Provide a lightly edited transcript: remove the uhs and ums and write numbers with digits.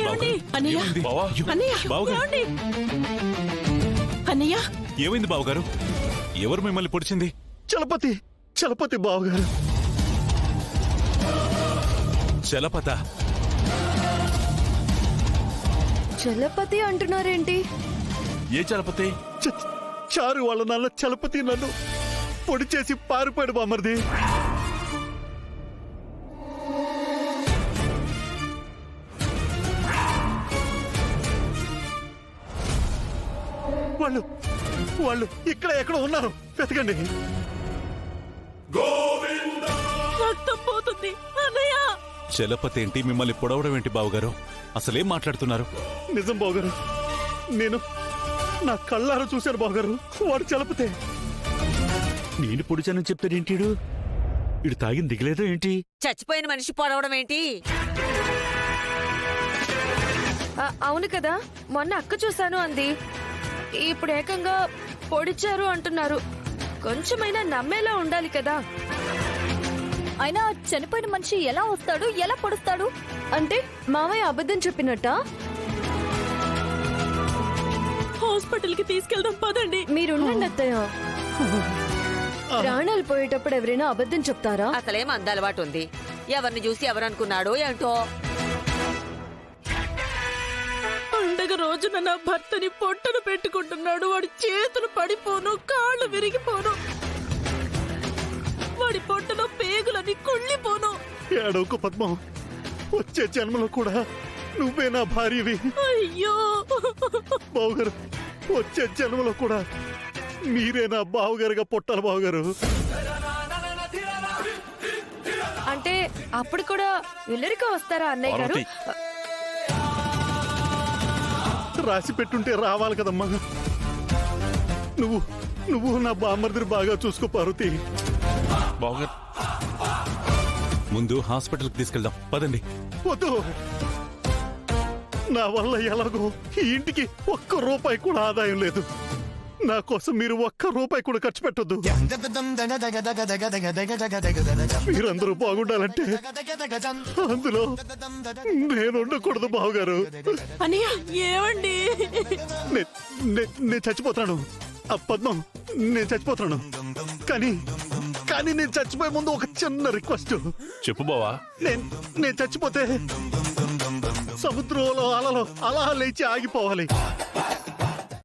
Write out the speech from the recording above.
ఏమండి అన్నయ్య బావా అన్నయ్య బావగారు ఏమండి అన్నయ్య ఏమైంది బావగారు? ఎవరు మిమ్మల్ని పొడిచింది? చలపతి చలపతి బావగారు. చలపత చలపతి అంటున్నారేంటి? ఏ చలపతి? చారు వాళ్ళ నాన్న చలపతి నన్ను పొడి చేసి పారిపోయాడు బామర్ది. వాళ్ళు వాళ్ళు ఇక్కడ ఎక్కడ ఉన్నారు, వెతకండి. రక్తం పోతుంది అన్నయ్య. చలపతి ఏంటి మిమ్మల్ని పొడవడం ఏంటి బావగారు? అసలేం మాట్లాడుతున్నారు? నిజం బావగారు, నేను నా కళ్ళారా చూశాను బావగారు. వాడు చలపతే. నేను పొడిచానని చెప్తాడేంటిడు? ఇడు తాగిన దిగలేదా ఏంటి? చచ్చిపోయిన మనిషి పొడవడం ఏంటి? అవును కదా, మొన్న అక్క చూశాను అంది. ఇప్పుడు ఏకంగా పొడిచారు అంటున్నారు. కొంచెమైనా నమ్మేలా ఉండాలి కదా. అయినా చనిపోయిన మనిషి ఎలా వస్తాడు, ఎలా పొడుస్తాడు? అంటే మావయ్య అబద్ధం చెప్పినట్ట? హాస్పిటల్ కి తీసుకెళ్దాం పదండి. మీరుండండి అత్తయ్య. ప్రాణాలు పోయేటప్పుడు ఎవరైనా అబద్ధం చెప్తారా? అసలేం అందలవాటు ఉంది. ఎవరిని చూసి ఎవరనుకున్నాడో ఏంటో. పండగ రోజున నా భర్తని పొట్టను పెట్టుకుంటున్నాడు. వాడి చేతులు పడిపోను, కాళ్ళు విరిగిపోను, వాడి పొట్టలో పేగులని కుళ్ళిపోను. ఏడవకు పద్మం, వచ్చే జన్మలో కూడా నువ్వే నా భార్యవి. అయ్యో బావగారు, వచ్చే జన్మలో కూడా మీరే నా బావగారుగా పుట్టాలి బావగారు. అంటే అప్పుడు కూడా ఇల్లరిక వస్తారా అన్నయ్య గారు? రాసి పెట్టుంటే రావాలి కదమ్మా. నువ్వు నువ్వు నా బామ్మర్దిని బాగా చూసుకో పార్వతి. బావగారు ముందు హాస్పిటల్కి తీసుకెళ్దాం పదండి. వద్దు, నా వల్ల ఎలాగో ఈ ఇంటికి ఒక్క రూపాయి కూడా ఆదాయం లేదు. నా కోసం మీరు ఒక్క రూపాయి కూడా ఖర్చు పెట్టొద్దు. మీరందరూ బాగుండాలంటే అందులో నేను ఉండకూడదు బావగారు. అన్నయ్య ఏమండి? నేను చచ్చిపోతాను. పద్మం, నేను చచ్చిపోతాను. కానీ కానీ నేను చచ్చిపోయే ముందు ఒక చిన్న రిక్వెస్ట్. చెప్పు బావా. నేను చచ్చిపోతే సముద్రంలో అలలు అలా లేచి ఆగిపోవాలి.